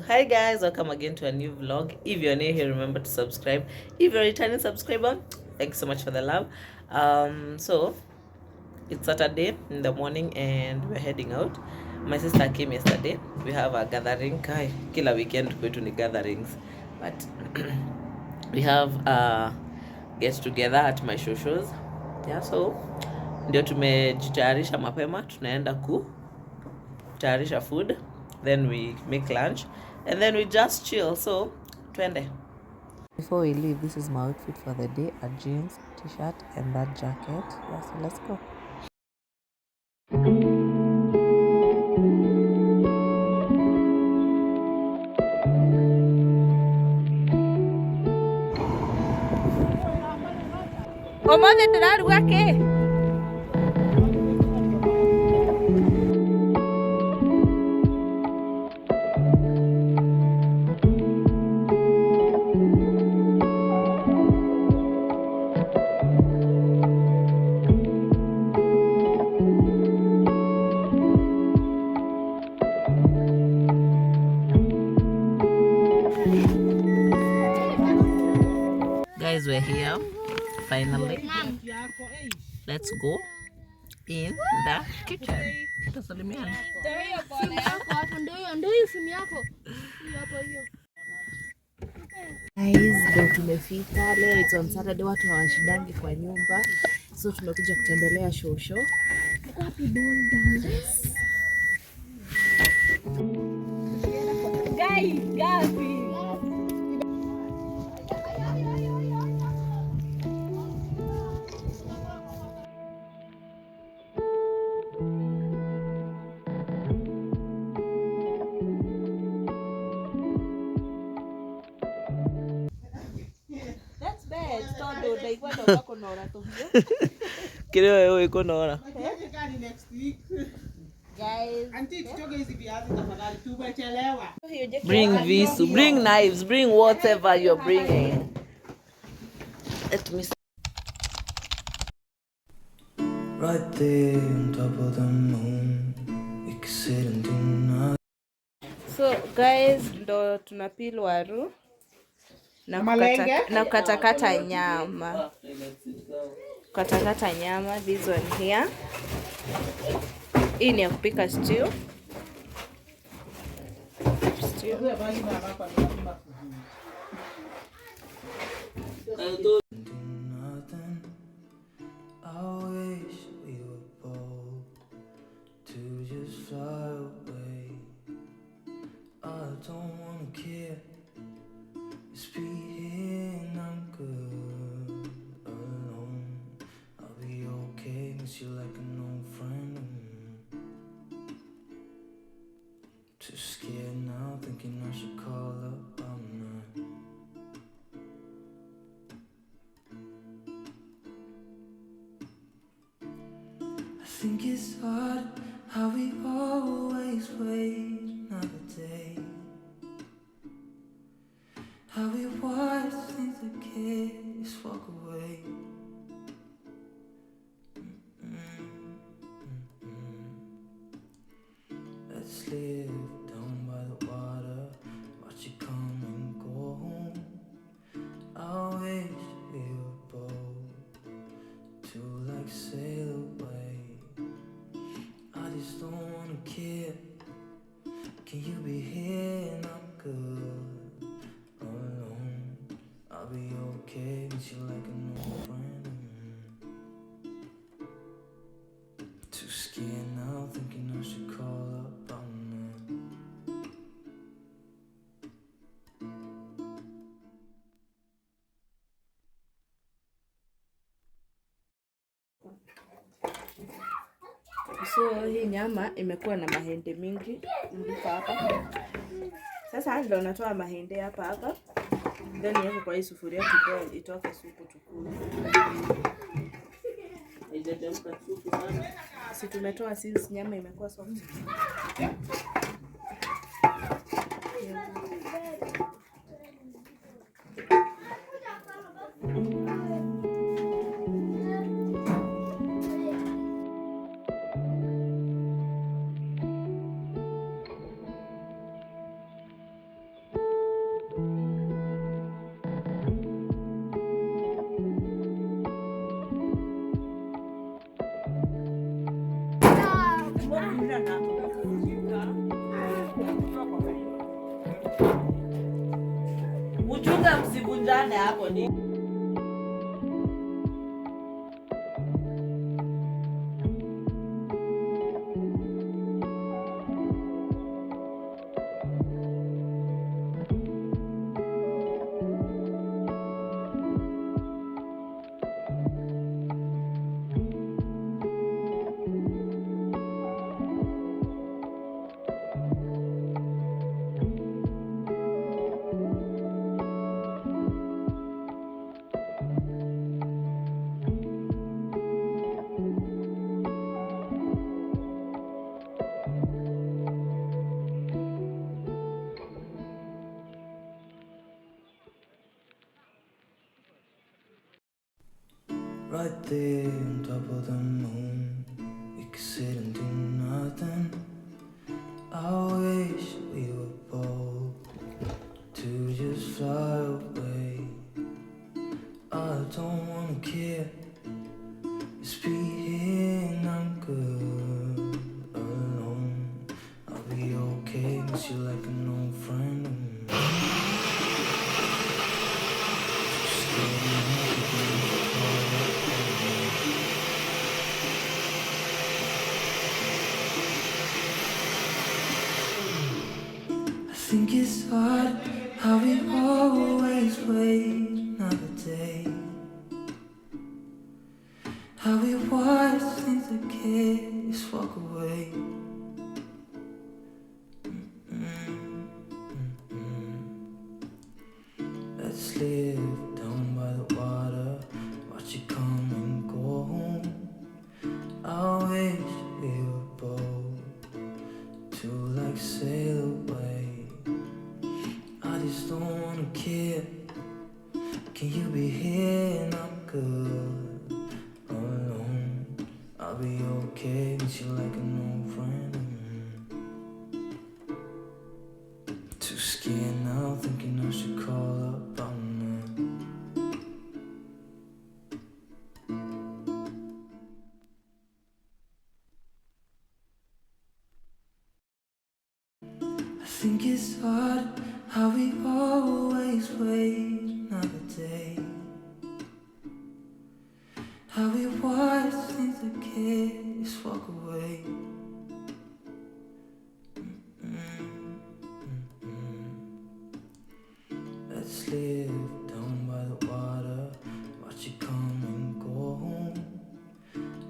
Hi guys, welcome again to a new vlog. If you're new here, remember to subscribe. If you're a returning subscriber, thanks so much for the love. So it's Saturday in the morning and we're heading out. My sister came yesterday. We have a gathering. Kila weekend kwetu ni gatherings, but we have a get together at my shows. Yeah, so ndio tumejitayarisha mapema, tunaenda kutayarisha food, then we make lunch and then we just chill. So twende. Before we leave, this is my outfit for the day: a jeans, t-shirt and that jacket. Yeah, so let's go. Omothe turaruga ki? Guys, we're here finally. Let's go in the kitchen. Guys, ndo tumefika leo. It's on Saturday, watu hawashindangi kwa nyumba, so tumekuja kutembelea shosho. Guys, gapi kile wewe iko naona. Bring visu, bring knives, bring whatever you're bringing. Let me see. Right there on top of the moon, we can sit and do nothing. So guys, ndo tunapil waru na katakata nyama. Katakata nyama, this one here. Hii ni ya kupika stew. You like an old friend. Too scared now, thinking I should call up all night. I think it's odd how we always wait another day, how we watch things that kids walk away. Let's live down by the water, watch it come and go home. I wish we were both to like sail away. I just don't wanna care. Can you be here and I'm good alone? I'll be okay, miss you like an old friend. Too scared now, thinking I should call up all night. So hii nyama imekuwa na mahende mingi ndika hapa. Sasa ndio natoa mahende hapa. Then niweke kwa hii sufuria kidogo itoke supu tukule. Haijachemka supu sana. Si tumetoa since nyama imekuwa soft. Dada hapo ni right there on top of the moon, we could sit and do nothing. I wish we were bold to just fly away. I don't wanna care, just be here and I'm good alone. I'll be okay, miss you like an old friend of mine. I think it's odd how we always wait another day, how we watch things that can't just walk away. Let's live down by the water, watch it come and go home. I wish we were bold to like sail away. I just don't wanna care. Can you be here and I'm good alone? I'll be okay, miss you like an old friend. Too scared now, thinking I should call up on that. I think it's odd how we always wait another day, how we watch things that can't just walk away. Let's live down by the water, watch it come and go home.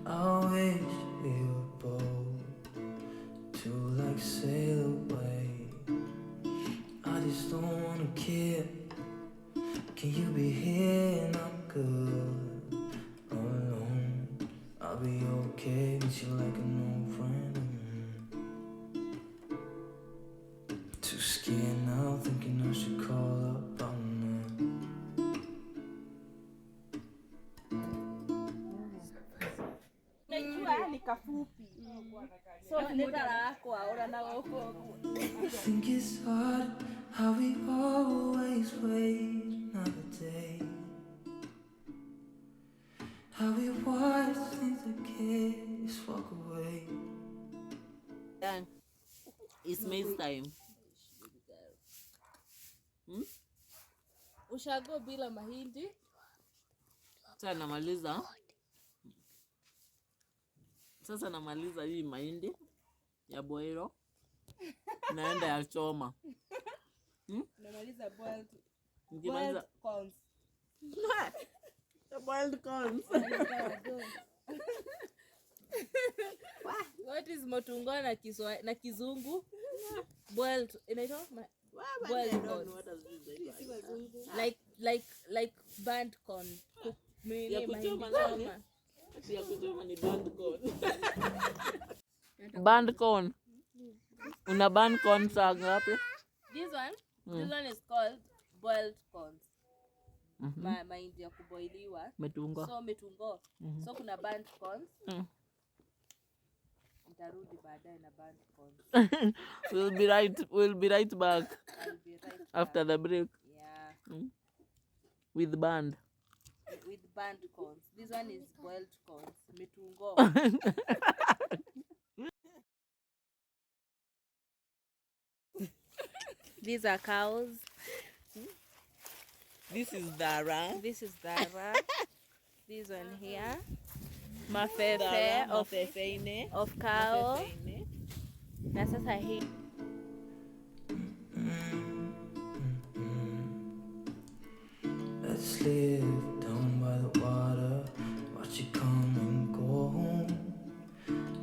I wish we were bold to like sail away. I just don't wanna care. Can you be here and I'm good alone? I'll be okay, miss you like an old friend. Too scared now, thinking I should call up on that. I think it's odd how we always wait another day, how we watch things that can't just walk away. it's May's time. Ushago bila mahindi. Sasa namaliza hii mahindi ya boilo. Naenda ya choma. Namaliza boiled Nikimaliza corns. the boiled corns. What is motungo na kizungu? Boiled, inaitwa boiled corns. Like burnt corn. Ya kuchoma nani? Ya kuchoma ni band corn. Band corn. Una band corn saa ngapi? This one is called boiled corns. Mahindi ya kuboiliwa. Metungo. So metungo. So kuna burnt corns. Nitarudi baadaye na burnt corns. We'll be right back. I'll be right after back. the break. Yeah. With band. With burnt corns. This one is boiled corns. Metungo. These are cows. This is Dara. This is Dara. This one here. Mafefe of cow. Na sasa hii. Let's live down by the water, watch it come and go home.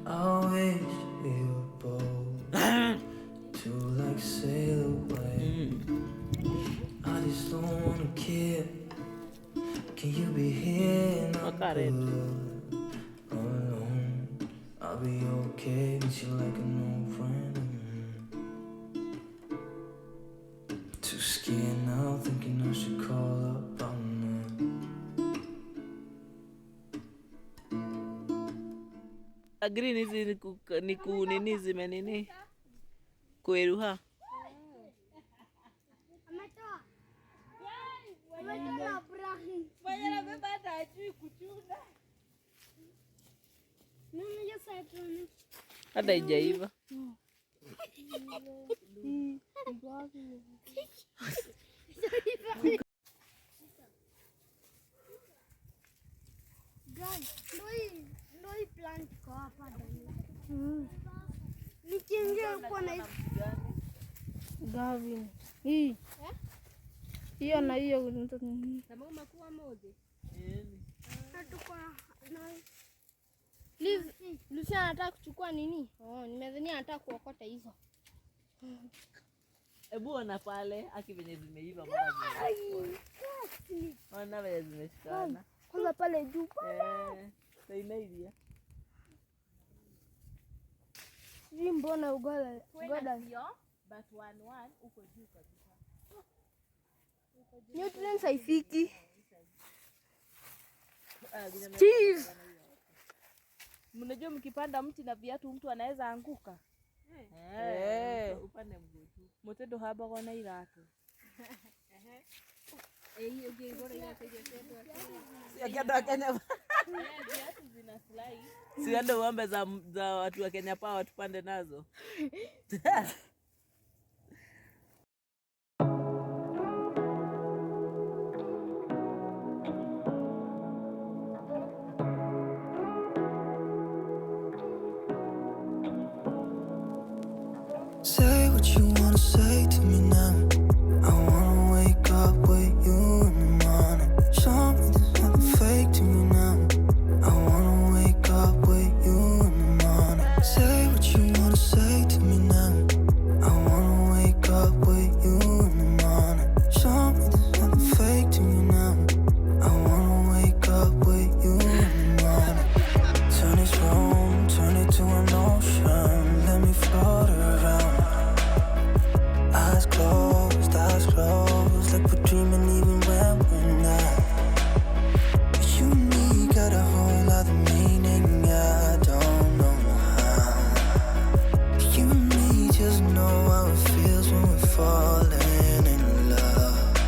I wish we were both to like sail away. I just don't wanna care. Can you be here? Not good alone. I'll be okay with you like an old friend. Too scared now, thinking I should call up on green hizi ni kunini zimenini kueruha. Hata haijaiva. Plant ko hapa ndani. Nikiingia kwa na Gavin. Hii. Hiyo na hiyo ndio nini? Kama umekuwa moja. Hatuko na Lucia anataka kuchukua nini? Nimedhania anataka kuokota hizo. Ebu ona pale aki venye zimeiva mara moja. Ona venye zimeshikana. kwanza pale juu. Sasa inaidia. Hii mbona ugoda But one uko juu kabisa. Nutrients haifiki. Steve. Mnajua mkipanda mti na viatu mtu anaweza anguka. Upande mguu tu. Mtedo haba kwa na iratu. Hiyo gengoro yake Sikienda Kenya. Viatu zina slide. Siende uombe za watu wa Kenya Power tupande nazo. Say what you wanna say to me now. I wanna wake up with you in the morning. Show me there's nothing fake to me now. I wanna wake up with you in the morning. Say what you wanna say to me now. I wanna wake up with you in the morning. Show me there's nothing fake to me now. I wanna wake up with you in the morning. Turn this room, turn it to an ocean. Let me float around. Eyes closed, like we're dreaming even when we're not. But you and me got a whole other meaning, I don't know how. But you and me just know how it feels when we're falling in love.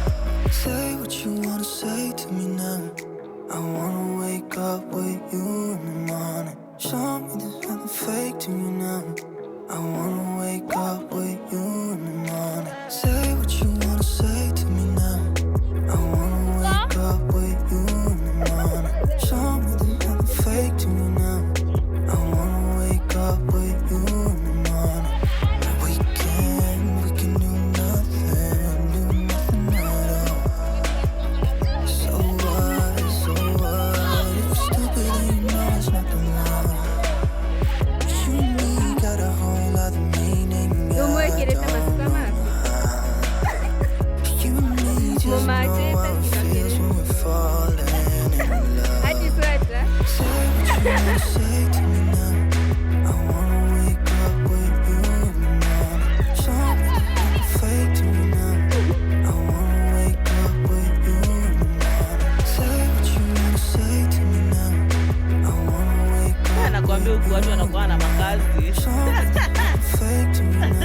Say what you wanna say to me now. I wanna wake up with you in the morning. Show me there's nothing fake to me now. I wanna wake up with you in the morning. Say what you wanna say to me now. I wanna wake up with you in the morning. Show me there's nothing fake to me now. I wanna wake up with you in the morning. We can do nothing at all. So what, if you're stupid and you know it's nothing wrong. You and me got a whole other meaning. You and me just know how it feels when we're falling in love. Say what you wanna say to me now. I wanna wake up with you in the morning. Show me there's nothing fake to me now. I wanna wake up with you in the morning. Say what you wanna say to me now. I wanna wake up. Nakwambia huku watu wanakuwa na makazi. Show me there's nothing fake to me now.